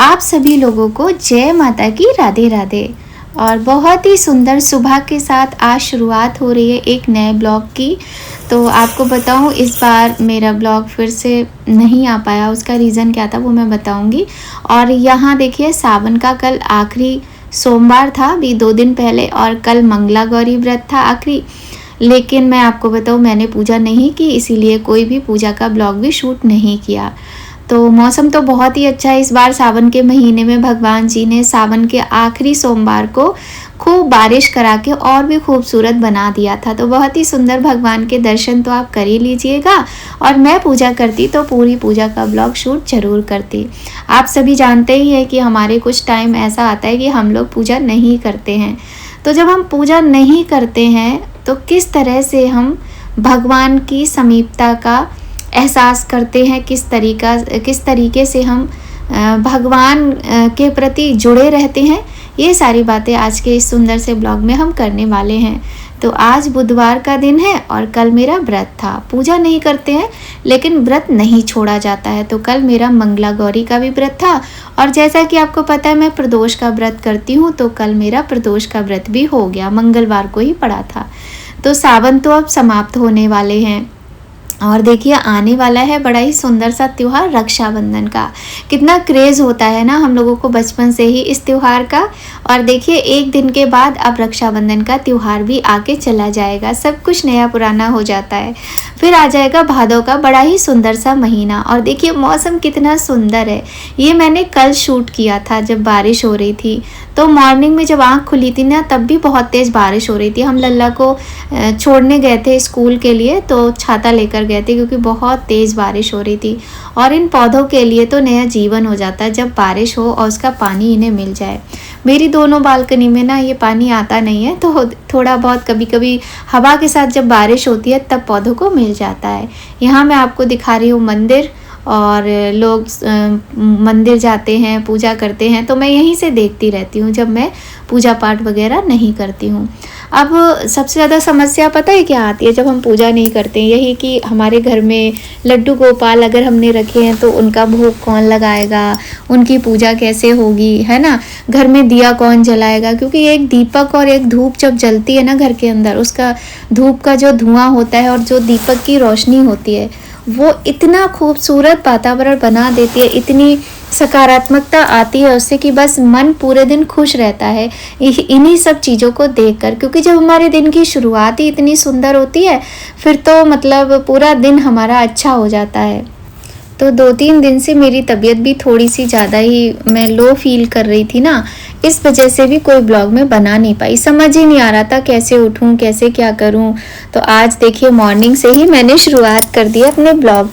आप सभी लोगों को जय माता की राधे राधे। और बहुत ही सुंदर सुबह के साथ आज शुरुआत हो रही है एक नए ब्लॉग की। तो आपको बताऊं, इस बार मेरा ब्लॉग फिर से नहीं आ पाया, उसका रीज़न क्या था वो मैं बताऊंगी। और यहाँ देखिए, सावन का कल आखिरी सोमवार था, अभी 2 दिन पहले, और कल मंगला गौरी व्रत था आखिरी। लेकिन मैं आपको बताऊं, मैंने पूजा नहीं की, इसीलिए कोई भी पूजा का ब्लॉग भी शूट नहीं किया। तो मौसम तो बहुत ही अच्छा है इस बार। सावन के महीने में भगवान जी ने सावन के आखिरी सोमवार को खूब बारिश करा के और भी खूबसूरत बना दिया था। तो बहुत ही सुंदर भगवान के दर्शन तो आप कर ही लीजिएगा। और मैं पूजा करती तो पूरी पूजा का ब्लॉग शूट जरूर करती। आप सभी जानते ही है कि हमारे कुछ टाइम ऐसा आता है कि हम लोग पूजा नहीं करते हैं। तो जब हम पूजा नहीं करते हैं तो किस तरह से हम भगवान की समीपता का एहसास करते हैं, किस तरीके से हम भगवान के प्रति जुड़े रहते हैं, ये सारी बातें आज के इस सुंदर से ब्लॉग में हम करने वाले हैं। तो आज बुधवार का दिन है और कल मेरा व्रत था। पूजा नहीं करते हैं लेकिन व्रत नहीं छोड़ा जाता है। तो कल मेरा मंगला गौरी का भी व्रत था, और जैसा कि आपको पता है मैं प्रदोष का व्रत करती हूँ, तो कल मेरा प्रदोष का व्रत भी हो गया, मंगलवार को ही पड़ा था। तो सावन तो अब समाप्त होने वाले हैं, और देखिए आने वाला है बड़ा ही सुंदर सा त्यौहार, रक्षाबंधन का। कितना क्रेज़ होता है ना हम लोगों को बचपन से ही इस त्यौहार का। और देखिए 1 दिन के बाद अब रक्षाबंधन का त्यौहार भी आके चला जाएगा, सब कुछ नया पुराना हो जाता है। फिर आ जाएगा भादों का बड़ा ही सुंदर सा महीना। और देखिए मौसम कितना सुंदर है। ये मैंने कल शूट किया था जब बारिश हो रही थी। तो मॉर्निंग में जब आँख खुली थी ना, तब भी बहुत तेज़ बारिश हो रही थी। हम लल्ला को छोड़ने गए थे स्कूल के लिए, तो छाता लेकर गए थे क्योंकि बहुत तेज़ बारिश हो रही थी। और इन पौधों के लिए तो नया जीवन हो जाता है जब बारिश हो और उसका पानी इन्हें मिल जाए। मेरी दोनों बालकनी में ना ये पानी आता नहीं है, तो थोड़ा बहुत कभी कभी हवा के साथ जब बारिश होती है तब पौधों को मिल जाता है। यहाँ मैं आपको दिखा रही हूँ मंदिर, और लोग मंदिर जाते हैं, पूजा करते हैं, तो मैं यहीं से देखती रहती हूँ जब मैं पूजा पाठ वगैरह नहीं करती हूँ। अब सबसे ज़्यादा समस्या पता है क्या आती है जब हम पूजा नहीं करते हैं? यही कि हमारे घर में लड्डू गोपाल अगर हमने रखे हैं तो उनका भोग कौन लगाएगा, उनकी पूजा कैसे होगी, है ना। घर में दिया कौन जलाएगा, क्योंकि एक दीपक और एक धूप जब जलती है ना घर के अंदर, उसका धूप का जो धुआं होता है और जो दीपक की रोशनी होती है, वो इतना खूबसूरत वातावरण बना देती है, इतनी सकारात्मकता आती है उससे कि बस मन पूरे दिन खुश रहता है इन्हीं सब चीज़ों को देखकर। क्योंकि जब हमारे दिन की शुरुआत ही इतनी सुंदर होती है, फिर तो मतलब पूरा दिन हमारा अच्छा हो जाता है। तो 2-3 दिन से मेरी तबीयत भी थोड़ी सी ज़्यादा ही मैं लो फील कर रही थी ना, इस वजह से भी कोई ब्लॉग में बना नहीं पाई। समझ ही नहीं आ रहा था कैसे उठूं, कैसे क्या करूं। तो आज देखिए मॉर्निंग से ही मैंने शुरुआत कर दी अपने ब्लॉग।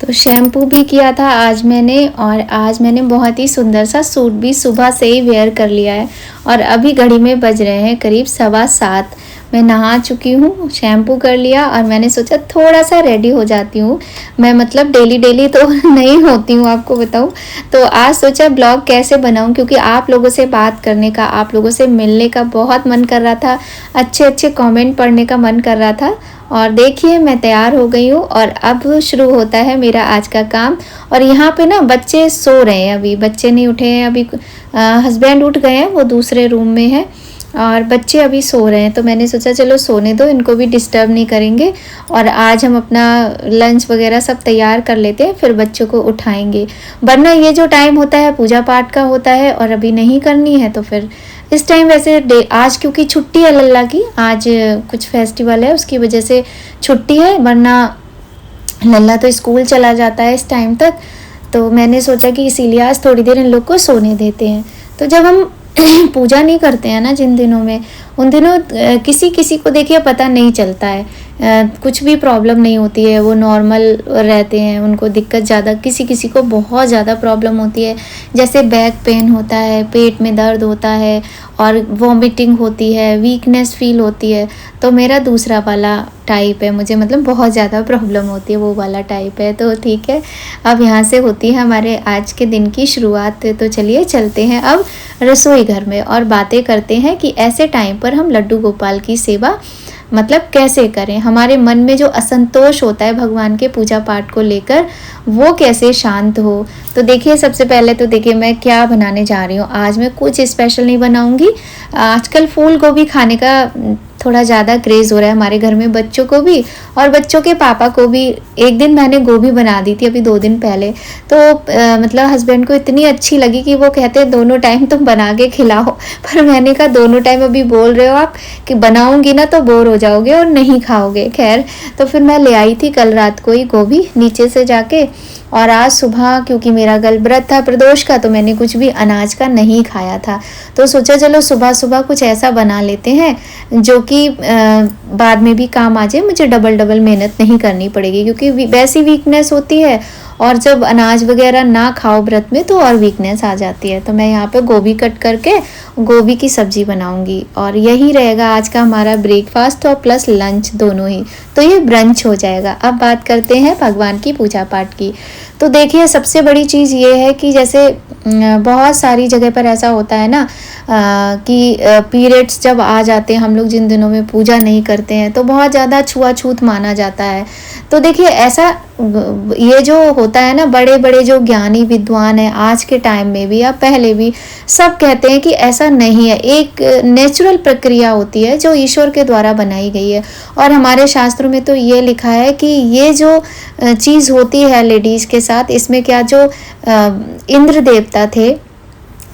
तो शैम्पू भी किया था आज मैंने, और आज मैंने बहुत ही सुंदर सा सूट भी सुबह से ही वेयर कर लिया है। और अभी घड़ी में बज रहे हैं करीब 7:15। मैं नहा चुकी हूँ, शैम्पू कर लिया, और मैंने सोचा थोड़ा सा रेडी हो जाती हूँ। मैं मतलब डेली तो नहीं होती हूँ आपको बताऊँ। तो आज सोचा ब्लॉग कैसे बनाऊँ, क्योंकि आप लोगों से बात करने का, आप लोगों से मिलने का बहुत मन कर रहा था, अच्छे कमेंट पढ़ने का मन कर रहा था। और देखिए मैं तैयार हो गई हूँ और अब शुरू होता है मेरा आज का काम। और यहाँ पे ना बच्चे सो रहे हैं, अभी बच्चे नहीं उठे हैं। अभी हस्बैंड उठ गए हैं, वो दूसरे रूम में है, और बच्चे अभी सो रहे हैं। तो मैंने सोचा चलो सोने दो, इनको भी डिस्टर्ब नहीं करेंगे, और आज हम अपना लंच वगैरह सब तैयार कर लेते हैं, फिर बच्चों को उठाएंगे। वरना ये जो टाइम होता है पूजा पाठ का होता है और अभी नहीं करनी है, तो फिर इस टाइम वैसे आज क्योंकि छुट्टी है लल्ला की, आज कुछ फेस्टिवल है उसकी वजह से छुट्टी है, वरना लल्ला तो स्कूल चला जाता है इस टाइम तक। तो मैंने सोचा कि इसीलिए आज थोड़ी देर इन लोग को सोने देते हैं। तो जब हम पूजा नहीं करते हैं ना जिन दिनों में, उन दिनों किसी को देखिए पता नहीं चलता है, कुछ भी प्रॉब्लम नहीं होती है, वो नॉर्मल रहते हैं। उनको दिक्कत ज़्यादा, किसी को बहुत ज़्यादा प्रॉब्लम होती है, जैसे बैक पेन होता है, पेट में दर्द होता है, और वॉमिटिंग होती है, वीकनेस फील होती है। तो मेरा दूसरा वाला टाइप है, मुझे मतलब बहुत ज़्यादा प्रॉब्लम होती है, वो वाला टाइप है। तो ठीक है, अब यहाँ से होती है हमारे आज के दिन की शुरुआत। तो चलिए चलते हैं अब रसोई घर में और बातें करते हैं कि ऐसे टाइम पर हम लड्डू गोपाल की सेवा मतलब कैसे करें, हमारे मन में जो असंतोष होता है भगवान के पूजा पाठ को लेकर वो कैसे शांत हो। तो देखिए सबसे पहले तो देखिए मैं क्या बनाने जा रही हूँ। आज मैं कुछ स्पेशल नहीं बनाऊंगी। आजकल फूल गोभी खाने का थोड़ा ज़्यादा क्रेज़ हो रहा है हमारे घर में, बच्चों को भी और बच्चों के पापा को भी। एक दिन मैंने गोभी बना दी थी अभी 2 दिन पहले, तो मतलब हस्बैंड को इतनी अच्छी लगी कि वो कहते हैं दोनों टाइम तुम बना के खिलाओ। पर मैंने कहा दोनों टाइम अभी बोल रहे हो आप कि बनाऊंगी ना तो बोर हो जाओगे और नहीं खाओगे। खैर, तो फिर मैं ले आई थी कल रात को ही गोभी नीचे से जाके, और आज सुबह क्योंकि मेरा कल व्रत था प्रदोष का, तो मैंने कुछ भी अनाज का नहीं खाया था। तो सोचा चलो सुबह सुबह कुछ ऐसा बना लेते हैं जो कि बाद में भी काम आ जाए, मुझे डबल डबल मेहनत नहीं करनी पड़ेगी, क्योंकि वैसी वीकनेस होती है और जब अनाज वगैरह ना खाओ व्रत में तो और वीकनेस आ जाती है। तो मैं यहाँ पे गोभी कट करके गोभी की सब्जी बनाऊंगी और यही रहेगा आज का हमारा ब्रेकफास्ट और प्लस लंच दोनों ही। तो ये ब्रंच हो जाएगा। अब बात करते हैं भगवान की पूजा पाठ की। तो देखिए सबसे बड़ी चीज़ ये है कि जैसे बहुत सारी जगह पर ऐसा होता है ना कि पीरियड्स जब आ जाते हैं, हम लोग जिन दिनों में पूजा नहीं करते हैं तो बहुत ज़्यादा छुआछूत माना जाता है। तो देखिए ऐसा ये जो होता है ना, बड़े बड़े जो ज्ञानी विद्वान हैं आज के टाइम में भी या पहले भी, सब कहते हैं कि ऐसा नहीं है। एक नेचुरल प्रक्रिया होती है जो ईश्वर के द्वारा बनाई गई है। और हमारे शास्त्रों में तो ये लिखा है कि ये जो चीज़ होती है लेडीज़ के साथ, इसमें क्या जो इंद्र देवता थे,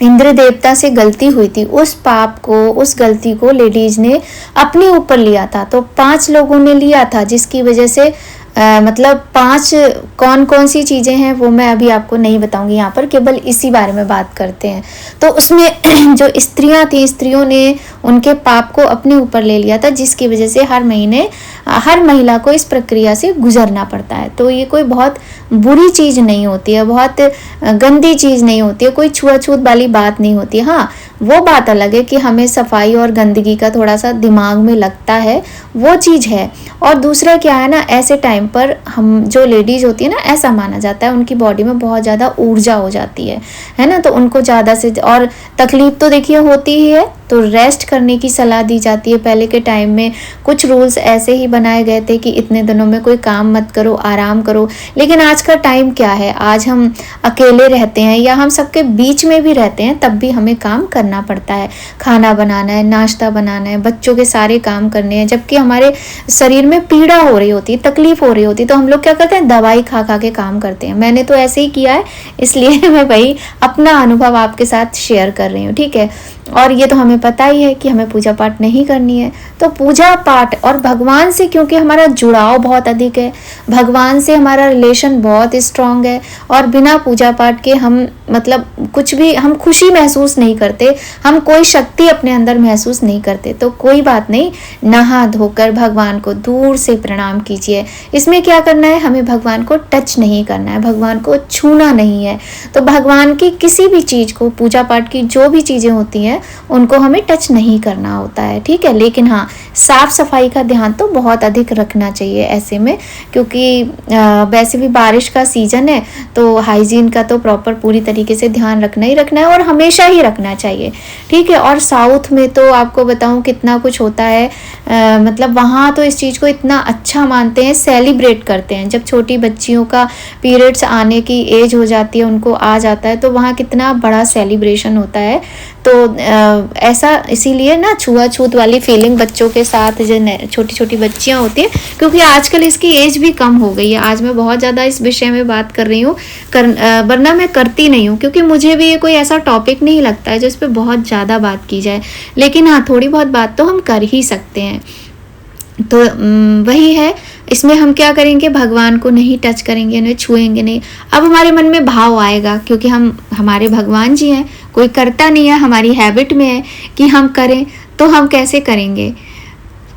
इंद्र देवता से गलती हुई थी, उस पाप को, उस गलती को लेडीज ने अपने ऊपर लिया था। तो 5 लोगों ने लिया था, जिसकी वजह से मतलब 5 कौन कौन सी चीज़ें हैं वो मैं अभी आपको नहीं बताऊंगी, यहाँ पर केवल इसी बारे में बात करते हैं। तो उसमें जो स्त्रियां थी, स्त्रियों ने उनके पाप को अपने ऊपर ले लिया था, जिसकी वजह से हर महीने हर महिला को इस प्रक्रिया से गुजरना पड़ता है। तो ये कोई बहुत बुरी चीज़ नहीं होती है, बहुत गंदी चीज़ नहीं होती है, कोई छुआछूत वाली बात नहीं होती है। हाँ, वो बात अलग है कि हमें सफाई और गंदगी का थोड़ा सा दिमाग में लगता है, वो चीज़ है। और दूसरा क्या है ना, ऐसे टाइम पर हम जो लेडीज़ होती है ना, ऐसा माना जाता है उनकी बॉडी में बहुत ज़्यादा ऊर्जा हो जाती है ना, तो उनको ज़्यादा से और तकलीफ तो देखिए होती ही है, तो रेस्ट करने की सलाह दी जाती है। पहले के टाइम में कुछ रूल्स ऐसे ही बनाए गए थे कि इतने दिनों में कोई काम मत करो, आराम करो। लेकिन आज का टाइम क्या है, आज हम अकेले रहते हैं या हम सबके बीच में भी रहते हैं, तब भी हमें काम करना पड़ता है। खाना बनाना है, नाश्ता बनाना है, बच्चों के सारे काम करने हैं, जबकि हमारे शरीर में पीड़ा हो रही होती है, तकलीफ हो रही होती है, तो हम लोग क्या करते हैं, दवाई खा खा के काम करते हैं। मैंने तो ऐसे ही किया है, इसलिए मैं वही अपना अनुभव आपके साथ शेयर कर रही हूँ, ठीक है। और ये तो हमें पता ही है कि हमें पूजा पाठ नहीं करनी है। तो पूजा पाठ और भगवान से क्योंकि हमारा जुड़ाव बहुत अधिक है, भगवान से हमारा रिलेशन बहुत स्ट्रांग है, और बिना पूजा पाठ के हम मतलब कुछ भी हम खुशी महसूस नहीं करते, हम कोई शक्ति अपने अंदर महसूस नहीं करते। तो कोई बात नहीं, नहा धोकर भगवान को दूर से प्रणाम कीजिए। इसमें क्या करना है, हमें भगवान को टच नहीं करना है, भगवान को छूना नहीं है। तो भगवान की किसी भी चीज़ को, पूजा पाठ की जो भी चीज़ें होती हैं उनको हमें टच नहीं करना होता है, ठीक है। लेकिन हाँ, साफ सफाई का ध्यान तो बहुत अधिक रखना चाहिए ऐसे में, क्योंकि वैसे भी बारिश का सीजन है, तो हाइजीन का तो प्रॉपर पूरी तरीके से ध्यान रखना ही रखना है और हमेशा ही रखना चाहिए, ठीक है। और साउथ में तो आपको बताऊं कितना कुछ होता है, मतलब वहाँ तो इस चीज़ को इतना अच्छा मानते हैं, सेलिब्रेट करते हैं। जब छोटी बच्चियों का पीरियड्स आने की एज हो जाती है, उनको आ जाता है, तो वहाँ कितना बड़ा सेलिब्रेशन होता है। तो ऐसा इसीलिए ना छुआछूत वाली फीलिंग बच्चों के साथ, जो छोटी छोटी बच्चियां होती हैं, क्योंकि आजकल इसकी एज भी कम हो गई है। आज मैं बहुत ज़्यादा इस विषय में बात कर रही हूँ, वरना मैं करती नहीं हूँ, क्योंकि मुझे भी ये कोई ऐसा टॉपिक नहीं लगता है जो इस पर बहुत ज़्यादा बात की जाए। लेकिन हाँ, थोड़ी बहुत बात तो हम कर ही सकते हैं। तो वही है, इसमें हम क्या करेंगे, भगवान को नहीं टच करेंगे, उन्हें छुएंगे नहीं। अब हमारे मन में भाव आएगा, क्योंकि हम हमारे भगवान जी हैं, कोई करता नहीं है, हमारी हैबिट में है कि हम करें, तो हम कैसे करेंगे,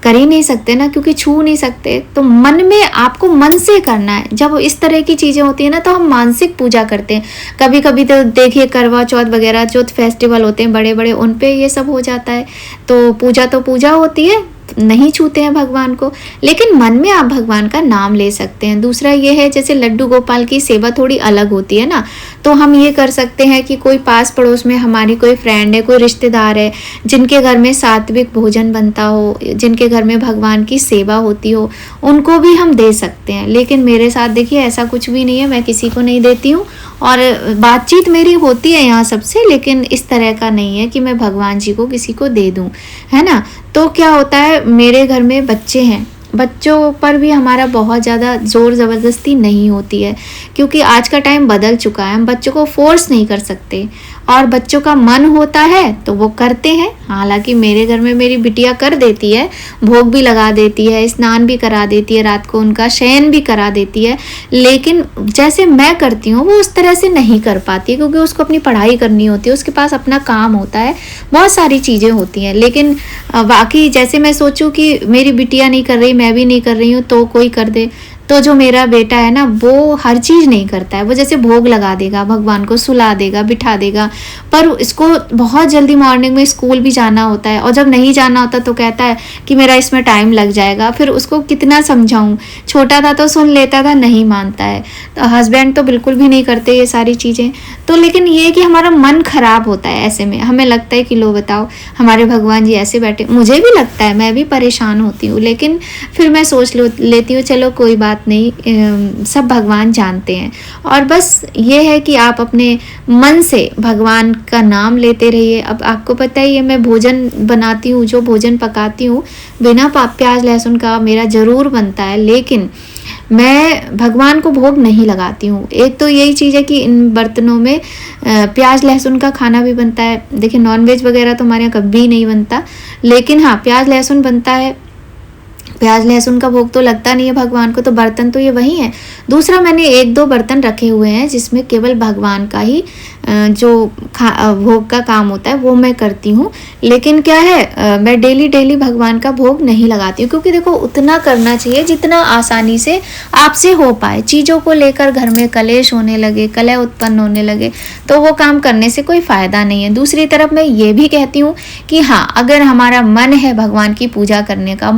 कर ही नहीं सकते ना, क्योंकि छू नहीं सकते। तो मन में आपको मन से करना है। जब इस तरह की चीज़ें होती है ना, तो हम मानसिक पूजा करते हैं। कभी कभी तो देखिए करवा चौथ वगैरह जो फेस्टिवल होते हैं बड़े बड़े, उन पे ये सब हो जाता है। तो पूजा होती है, नहीं छूते हैं भगवान को, लेकिन मन में आप भगवान का नाम ले सकते हैं। दूसरा ये है, जैसे लड्डू गोपाल की सेवा थोड़ी अलग होती है ना, तो हम ये कर सकते हैं कि कोई पास पड़ोस में हमारी कोई फ्रेंड है, कोई रिश्तेदार है, जिनके घर में सात्विक भोजन बनता हो, जिनके घर में भगवान की सेवा होती हो, उनको भी हम दे सकते हैं। लेकिन मेरे साथ देखिए ऐसा कुछ भी नहीं है, मैं किसी को नहीं देती हूँ। और बातचीत मेरी होती है यहाँ सबसे, लेकिन इस तरह का नहीं है कि मैं भगवान जी को किसी को दे दूँ, है ना। तो क्या होता है, मेरे घर में बच्चे हैं, बच्चों पर भी हमारा बहुत ज़्यादा ज़ोर ज़बरदस्ती नहीं होती है, क्योंकि आज का टाइम बदल चुका है। हम बच्चों को फोर्स नहीं कर सकते, और बच्चों का मन होता है तो वो करते हैं। हालांकि मेरे घर में मेरी बिटिया कर देती है, भोग भी लगा देती है, स्नान भी करा देती है, रात को उनका शयन भी करा देती है, लेकिन जैसे मैं करती हूँ वो उस तरह से नहीं कर पाती, क्योंकि उसको अपनी पढ़ाई करनी होती है, उसके पास अपना काम होता है, बहुत सारी चीज़ें होती हैं। लेकिन बाकी जैसे मैं सोचूं कि मेरी बिटिया नहीं कर रही, मैं भी नहीं कर रही हूँ, तो कोई कर दे, तो जो मेरा बेटा है ना, वो हर चीज़ नहीं करता है। वो जैसे भोग लगा देगा, भगवान को सुला देगा, बिठा देगा, पर इसको बहुत जल्दी मॉर्निंग में स्कूल भी जाना होता है, और जब नहीं जाना होता तो कहता है कि मेरा इसमें टाइम लग जाएगा। फिर उसको कितना समझाऊं, छोटा था तो सुन लेता था, नहीं मानता है। तो हस्बैंड तो बिल्कुल भी नहीं करते ये सारी चीज़ें। तो लेकिन ये कि हमारा मन खराब होता है ऐसे में, हमें लगता है कि लो बताओ हमारे भगवान जी ऐसे बैठे। मुझे भी लगता है, मैं भी परेशान होती हूँ, लेकिन फिर मैं सोच लेती हूँ चलो कोई बात नहीं, सब भगवान जानते हैं। और बस ये है कि आप अपने मन से भगवान का नाम लेते रहिए। अब आपको पता ही है, मैं भोजन बनाती हूँ, जो भोजन पकाती हूँ बिना प्याज लहसुन का मेरा ज़रूर बनता है, लेकिन मैं भगवान को भोग नहीं लगाती हूँ। एक तो यही चीज़ है कि इन बर्तनों में प्याज लहसुन का खाना भी बनता है। देखिए नॉनवेज वगैरह तो हमारे यहाँ कभी नहीं बनता, लेकिन हाँ प्याज लहसुन बनता है। प्याज लहसुन का भोग तो लगता नहीं है भगवान को, तो बर्तन तो ये वही है। दूसरा, मैंने 1-2 बर्तन रखे हुए हैं जिसमें केवल भगवान का ही जो भोग का काम होता है वो मैं करती हूँ। लेकिन क्या है, मैं डेली भगवान का भोग नहीं लगाती हूँ, क्योंकि देखो उतना करना चाहिए जितना आसानी से आपसे हो पाए। चीज़ों को लेकर घर में कलेश होने लगे, कलह उत्पन्न होने लगे, तो वो काम करने से कोई फ़ायदा नहीं है। दूसरी तरफ मैं ये भी कहती हूँ कि हाँ, अगर हमारा मन है भगवान की पूजा करने का,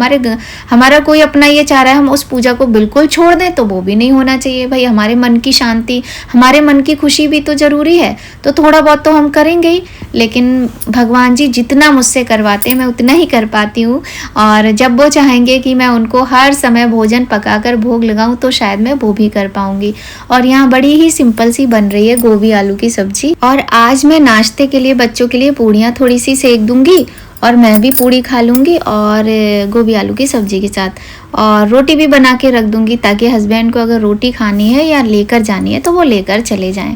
हमारा कोई अपना ये चाह रहा है हम उस पूजा को बिल्कुल छोड़ दें, तो वो भी नहीं होना चाहिए भाई। हमारे मन की शांति, हमारे मन की खुशी भी तो ज़रूरी है, तो थोड़ा बहुत तो हम करेंगे ही। लेकिन भगवान जी जितना मुझसे करवाते हैं मैं उतना ही कर पाती हूँ, और जब वो चाहेंगे कि मैं उनको हर समय भोजन पकाकर भोग लगाऊं तो शायद मैं वो भी कर पाऊंगी। और यहाँ बड़ी ही सिंपल सी बन रही है गोभी आलू की सब्जी, और आज मैं नाश्ते के लिए बच्चों के लिए पूड़ियाँ थोड़ी सी सेक दूंगी, और मैं भी पूड़ी खा लूँगी और गोभी आलू की सब्ज़ी के साथ, और रोटी भी बना के रख दूँगी, ताकि हस्बैंड को अगर रोटी खानी है या लेकर जानी है तो वो लेकर चले जाएं।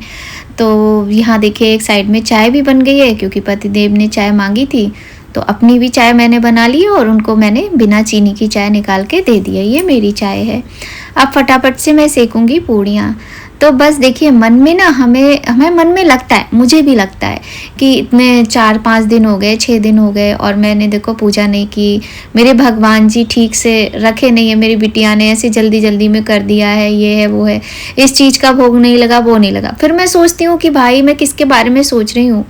तो यहाँ देखिए एक साइड में चाय भी बन गई है, क्योंकि पतिदेव ने चाय मांगी थी, तो अपनी भी चाय मैंने बना ली और उनको मैंने बिना चीनी की चाय निकाल के दे दी है। ये मेरी चाय है। अब फटाफट से मैं सेकूँगी पूड़ियाँ। तो बस देखिए मन में ना हमें मन में लगता है, मुझे भी लगता है कि इतने 4-5 दिन हो गए, 6 दिन हो गए और मैंने देखो पूजा नहीं की, मेरे भगवान जी ठीक से रखे नहीं है, मेरी बिटिया ने ऐसे जल्दी जल्दी में कर दिया है, ये है वो है, इस चीज़ का भोग नहीं लगा, वो नहीं लगा। फिर मैं सोचती हूँ कि भाई मैं किसके बारे में सोच रही हूँ,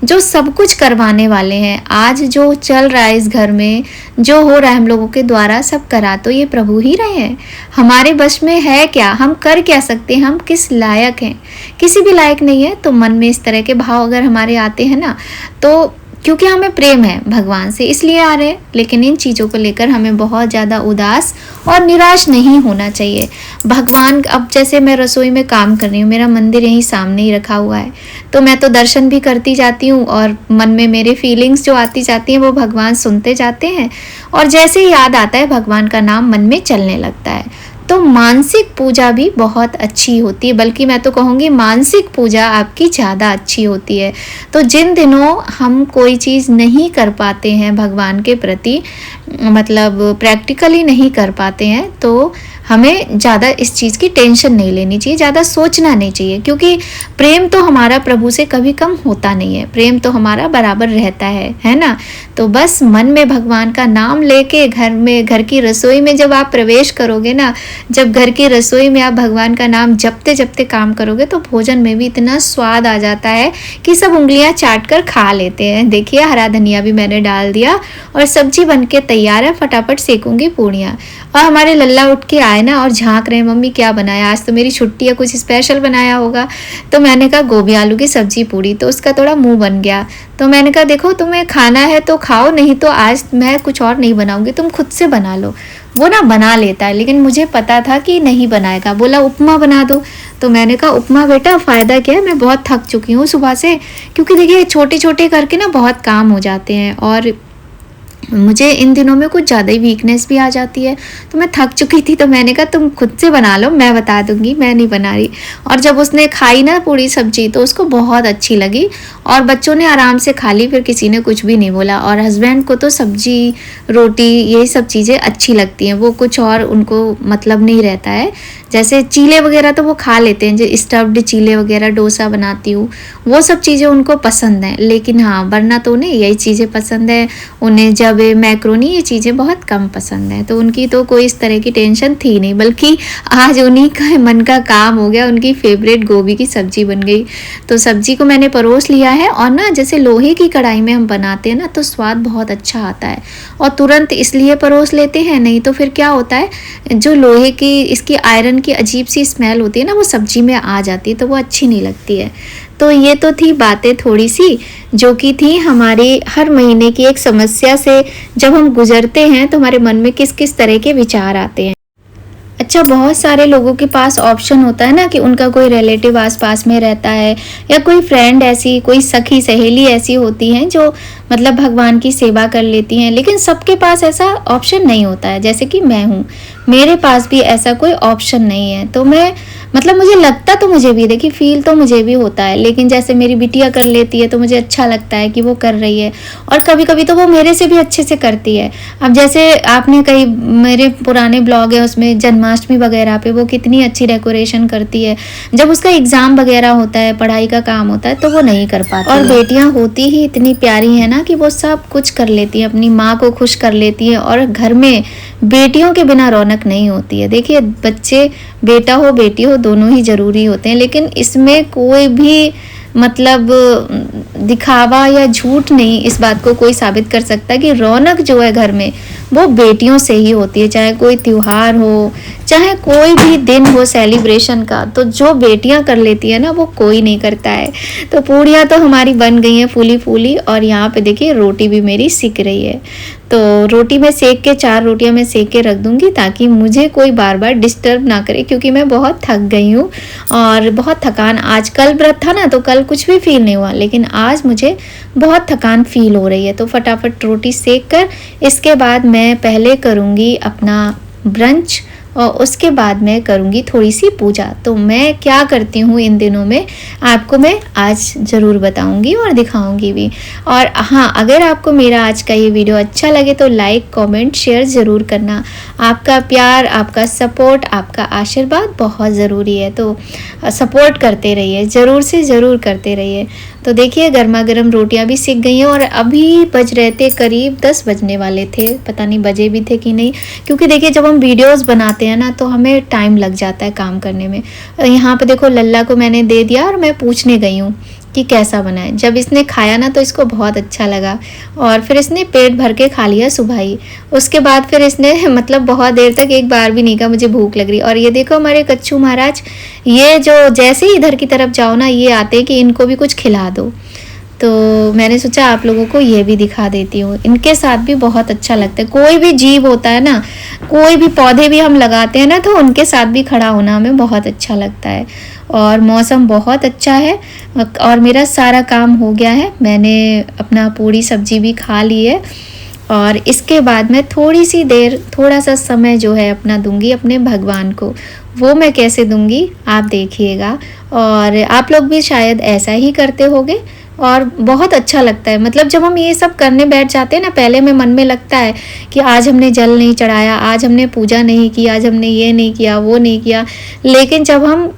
जो सब कुछ करवाने वाले हैं। आज जो चल रहा है इस घर में, जो हो रहा है हम लोगों के द्वारा, सब करा तो ये प्रभु ही रहे हैं। हमारे बस में है क्या, हम कर क्या सकते हैं, हम किस लायक हैं, किसी भी लायक नहीं है। तो मन में इस तरह के भाव अगर हमारे आते हैं ना, तो क्योंकि हमें प्रेम है भगवान से इसलिए आ रहे हैं। लेकिन इन चीज़ों को लेकर हमें बहुत ज़्यादा उदास और निराश नहीं होना चाहिए। भगवान, अब जैसे मैं रसोई में काम कर रही हूँ, मेरा मंदिर यहीं सामने ही रखा हुआ है, तो मैं तो दर्शन भी करती जाती हूँ, और मन में मेरे फीलिंग्स जो आती जाती हैं वो भगवान सुनते जाते हैं, और जैसे ही याद आता है भगवान का नाम मन में चलने लगता है। तो मानसिक पूजा भी बहुत अच्छी होती है, बल्कि मैं तो कहूँगी मानसिक पूजा आपकी ज़्यादा अच्छी होती है। तो जिन दिनों हम कोई चीज़ नहीं कर पाते हैं भगवान के प्रति, मतलब प्रैक्टिकली नहीं कर पाते हैं, तो हमें ज़्यादा इस चीज़ की टेंशन नहीं लेनी चाहिए, ज़्यादा सोचना नहीं चाहिए, क्योंकि प्रेम तो हमारा प्रभु से कभी कम होता नहीं है, प्रेम तो हमारा बराबर रहता है ना। तो बस मन में भगवान का नाम लेके घर की रसोई में जब आप प्रवेश करोगे ना, जब घर की रसोई में आप भगवान का नाम जपते जपते काम करोगे, तो भोजन में भी इतना स्वाद आ जाता है कि सब उंगलियां चाट कर खा लेते हैं। देखिए हरा धनिया भी मैंने डाल दिया और सब्जी बन के तैयार है, फटाफट सेकूंगी पूड़ियाँ। और हमारे लल्ला उठ के आए ना और झांक रहे हैं, मम्मी क्या बनाया आज, तो मेरी छुट्टी है, कुछ स्पेशल बनाया होगा। तो मैंने कहा गोभी आलू की सब्जी पूड़ी, तो उसका थोड़ा मुंह बन गया। तो मैंने कहा देखो तुम्हें खाना है तो खाओ, नहीं तो आज मैं कुछ और नहीं बनाऊंगी, तुम खुद से बना लो। वो ना बना लेता है, लेकिन मुझे पता था कि नहीं बनाएगा, बोला उपमा बना दो। तो मैंने कहा उपमा बेटा फ़ायदा क्या है, मैं बहुत थक चुकी हूँ सुबह से, क्योंकि देखिए छोटे छोटे करके ना बहुत काम हो जाते हैं और मुझे इन दिनों में कुछ ज़्यादा ही वीकनेस भी आ जाती है। तो मैं थक चुकी थी, तो मैंने कहा तुम खुद से बना लो, मैं बता दूंगी, मैं नहीं बना रही। और जब उसने खाई ना पूरी सब्जी तो उसको बहुत अच्छी लगी और बच्चों ने आराम से खा ली, फिर किसी ने कुछ भी नहीं बोला। और हस्बैंड को तो सब्जी रोटी यही सब चीज़ें अच्छी लगती हैं, वो कुछ और उनको मतलब नहीं रहता है। जैसे चीले वगैरह तो वो खा लेते हैं, जो स्टफ्ड चीले वगैरह डोसा बनाती हूँ वो सब चीज़ें उनको पसंद हैं, लेकिन हाँ वरना तो उन्हें यही चीज़ें पसंद है। उन्हें जब मैक्रोनी ये चीज़ें बहुत कम पसंद है, तो उनकी तो कोई इस तरह की टेंशन थी नहीं, बल्कि आज उन्हीं का मन का काम हो गया, उनकी फेवरेट गोभी की सब्जी बन गई। तो सब्जी को मैंने परोस लिया है और ना जैसे लोहे की कढ़ाई में हम बनाते हैं ना तो स्वाद बहुत अच्छा आता है। और तुरंत इसलिए परोस लेते हैं, नहीं तो फिर क्या होता है, जो लोहे की इसकी आयरन की अजीब सी स्मेल होती है ना वो सब्जी में आ जाती है, तो वो अच्छी नहीं लगती है। तो ये तो थी बातें थोड़ी सी जो कि थी हमारी हर महीने की एक समस्या से जब हम गुजरते हैं तो हमारे मन में किस किस तरह के विचार आते हैं। अच्छा, बहुत सारे लोगों के पास ऑप्शन होता है ना कि उनका कोई रिलेटिव आसपास में रहता है या कोई फ्रेंड ऐसी, कोई सखी सहेली ऐसी होती हैं जो मतलब भगवान की सेवा कर लेती हैं, लेकिन सबके पास ऐसा ऑप्शन नहीं होता है। जैसे कि मैं हूँ, मेरे पास भी ऐसा कोई ऑप्शन नहीं है। तो मैं मतलब मुझे लगता तो मुझे भी, देखिए फील तो मुझे भी होता है, लेकिन जैसे मेरी बिटिया कर लेती है तो मुझे अच्छा लगता है कि वो कर रही है, और कभी कभी तो वो मेरे से भी अच्छे से करती है। अब जैसे आपने कई मेरे पुराने ब्लॉग है उसमें जन्माष्टमी वगैरह पे वो कितनी अच्छी डेकोरेशन करती है, जब उसका एग्ज़ाम वगैरह होता है, पढ़ाई का काम होता है तो वो नहीं कर पाती। और बेटियाँ होती ही इतनी प्यारी है ना कि वो सब कुछ कर लेती हैं, अपनी माँ को खुश कर लेती हैं, और घर में बेटियों के बिना रौनक नहीं होती है। देखिए बच्चे, बेटा हो बेटी हो, दोनों ही ज़रूरी होते हैं, लेकिन इसमें कोई भी मतलब दिखावा या झूठ नहीं इस बात को कोई साबित कर सकता कि रौनक जो है घर में वो बेटियों से ही होती है। चाहे कोई त्यौहार हो, चाहे कोई भी दिन हो सेलिब्रेशन का, तो जो बेटियां कर लेती है ना वो कोई नहीं करता है। तो पूड़ियाँ तो हमारी बन गई हैं फूली फूली, और यहाँ पे देखिए रोटी भी मेरी सिक रही है। तो रोटी में सेक के, 4 रोटियां मैं सेक के रख दूंगी ताकि मुझे कोई बार बार डिस्टर्ब ना करे, क्योंकि मैं बहुत थक गई हूँ और बहुत थकान, आज कल व्रत था ना तो कल कुछ भी फील नहीं हुआ, लेकिन आज मुझे बहुत थकान फील हो रही है। तो फटाफट रोटी सेक कर इसके बाद मैं पहले करूँगी अपना ब्रंच और उसके बाद मैं करूँगी थोड़ी सी पूजा। तो मैं क्या करती हूँ इन दिनों में आपको मैं आज ज़रूर बताऊँगी और दिखाऊँगी भी। और हाँ, अगर आपको मेरा आज का ये वीडियो अच्छा लगे तो लाइक कमेंट शेयर ज़रूर करना। आपका प्यार, आपका सपोर्ट, आपका आशीर्वाद बहुत ज़रूरी है, तो सपोर्ट करते रहिए, ज़रूर से ज़रूर करते रहिए। तो देखिए गर्मा गर्म रोटियां भी सिक गई हैं और अभी बज रहे थे करीब 10 बजने वाले थे, पता नहीं बजे भी थे कि नहीं, क्योंकि देखिए जब हम वीडियोस बनाते हैं ना तो हमें टाइम लग जाता है काम करने में। यहाँ पे देखो लल्ला को मैंने दे दिया और मैं पूछने गई हूँ कि कैसा बना है। जब इसने खाया ना तो इसको बहुत अच्छा लगा और फिर इसने पेट भर के खा लिया सुबह ही। उसके बाद फिर इसने मतलब बहुत देर तक एक बार भी नहीं कहा मुझे भूख लग रही। और ये देखो हमारे कच्छू महाराज, ये जो जैसे ही इधर की तरफ जाओ ना ये आते हैं कि इनको भी कुछ खिला दो, तो मैंने सोचा आप लोगों को ये भी दिखा देती हूँ। इनके साथ भी बहुत अच्छा लगता है। कोई भी जीव होता है ना, कोई भी पौधे भी हम लगाते हैं ना, तो उनके साथ भी खड़ा होना हमें बहुत अच्छा लगता है। और मौसम बहुत अच्छा है और मेरा सारा काम हो गया है। मैंने अपना पूरी सब्जी भी खा ली है और इसके बाद मैं थोड़ी सी देर, थोड़ा सा समय जो है अपना दूंगी अपने भगवान को। वो मैं कैसे दूंगी आप देखिएगा, और आप लोग भी शायद ऐसा ही करते होंगे और बहुत अच्छा लगता है। मतलब जब हम ये सब करने बैठ जाते हैं ना, पहले में मन में लगता है कि आज हमने जल नहीं चढ़ाया, आज हमने पूजा नहीं की, आज हमने ये नहीं किया, वो नहीं किया। लेकिन जब हम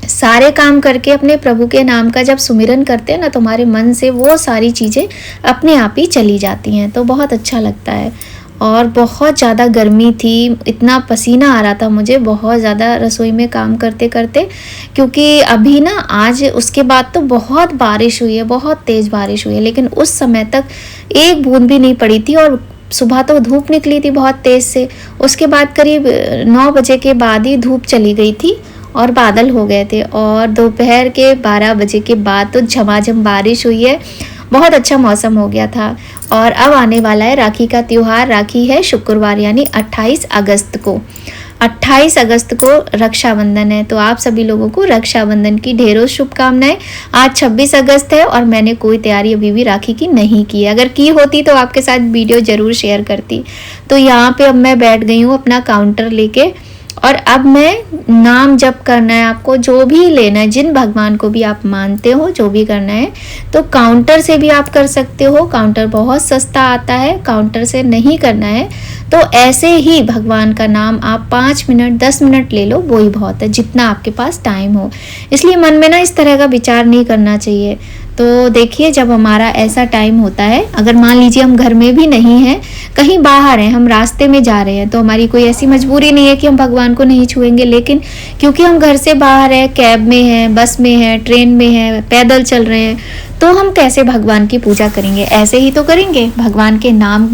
सारे काम करके अपने प्रभु के नाम का जब सुमिरन करते हैं ना, तो हमारे मन से वो सारी चीज़ें अपने आप ही चली जाती हैं, तो बहुत अच्छा लगता है। और बहुत ज़्यादा गर्मी थी, इतना पसीना आ रहा था मुझे बहुत ज़्यादा रसोई में काम करते करते, क्योंकि अभी ना आज उसके बाद तो बहुत बारिश हुई है, बहुत तेज़ बारिश हुई है, लेकिन उस समय तक एक बूंद भी नहीं पड़ी थी। और सुबह तो धूप निकली थी बहुत तेज़ से, उसके बाद करीब 9 बजे के बाद ही धूप चली गई थी और बादल हो गए थे, और दोपहर के 12 बजे के बाद तो झमाझम बारिश हुई है। बहुत अच्छा मौसम हो गया था। और अब आने वाला है राखी का त्यौहार। राखी है शुक्रवार यानी 28 अगस्त को। 28 अगस्त को रक्षाबंधन है, तो आप सभी लोगों को रक्षाबंधन की ढेरों शुभकामनाएं। आज 26 अगस्त है और मैंने कोई तैयारी अभी भी राखी की नहीं की है। अगर की होती तो आपके साथ वीडियो ज़रूर शेयर करती। तो यहाँ पे अब मैं बैठ गई हूँ अपना काउंटर लेके, और अब मैं नाम जप करना है आपको, जो भी लेना है, जिन भगवान को भी आप मानते हो, जो भी करना है तो काउंटर से भी आप कर सकते हो। काउंटर बहुत सस्ता आता है। काउंटर से नहीं करना है तो ऐसे ही भगवान का नाम आप 5 मिनट 10 मिनट ले लो, वो ही बहुत है, जितना आपके पास टाइम हो। इसलिए मन में ना इस तरह का विचार नहीं करना चाहिए। तो देखिए, जब हमारा ऐसा टाइम होता है, अगर मान लीजिए हम घर में भी नहीं हैं, कहीं बाहर हैं, हम रास्ते में जा रहे हैं, तो हमारी कोई ऐसी मजबूरी नहीं है कि हम भगवान को नहीं छुएंगे। लेकिन क्योंकि हम घर से बाहर हैं, कैब में हैं, बस में हैं, ट्रेन में हैं, पैदल चल रहे हैं, तो हम कैसे भगवान की पूजा करेंगे? ऐसे ही तो करेंगे, भगवान के नाम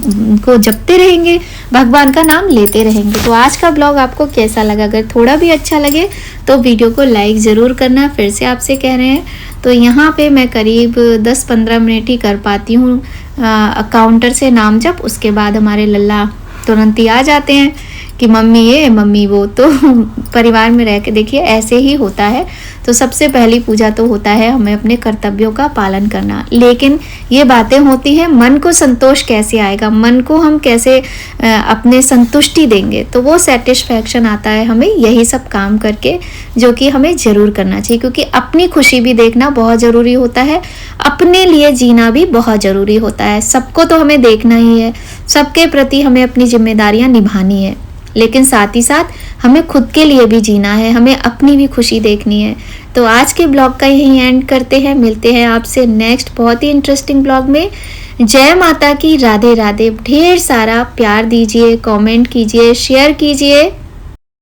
को जपते रहेंगे, भगवान का नाम लेते रहेंगे। तो आज का ब्लॉग आपको कैसा लगा? अगर थोड़ा भी अच्छा लगे तो वीडियो को लाइक ज़रूर करना। फिर से आपसे कह रहे हैं, तो यहाँ पे मैं करीब 10-15 मिनट ही कर पाती हूँ काउंटर से नाम जप। उसके बाद हमारे लल्ला तुरंत ही आ जाते हैं कि मम्मी ये मम्मी वो। तो परिवार में रह के देखिए ऐसे ही होता है। तो सबसे पहली पूजा तो होता है हमें अपने कर्तव्यों का पालन करना। लेकिन ये बातें होती हैं, मन को संतोष कैसे आएगा, मन को हम कैसे अपने संतुष्टि देंगे, तो वो सेटिस्फैक्शन आता है हमें यही सब काम करके, जो कि हमें ज़रूर करना चाहिए। क्योंकि अपनी खुशी भी देखना बहुत ज़रूरी होता है, अपने लिए जीना भी बहुत ज़रूरी होता है। सबको तो हमें देखना ही है, सबके प्रति हमें अपनी जिम्मेदारियां निभानी है, लेकिन साथ ही साथ हमें खुद के लिए भी जीना है, हमें अपनी भी खुशी देखनी है। तो आज के ब्लॉग का यही एंड करते हैं। मिलते हैं आपसे नेक्स्ट बहुत ही इंटरेस्टिंग ब्लॉग में। जय माता की, राधे राधे। ढेर सारा प्यार दीजिए, कमेंट कीजिए, शेयर कीजिए।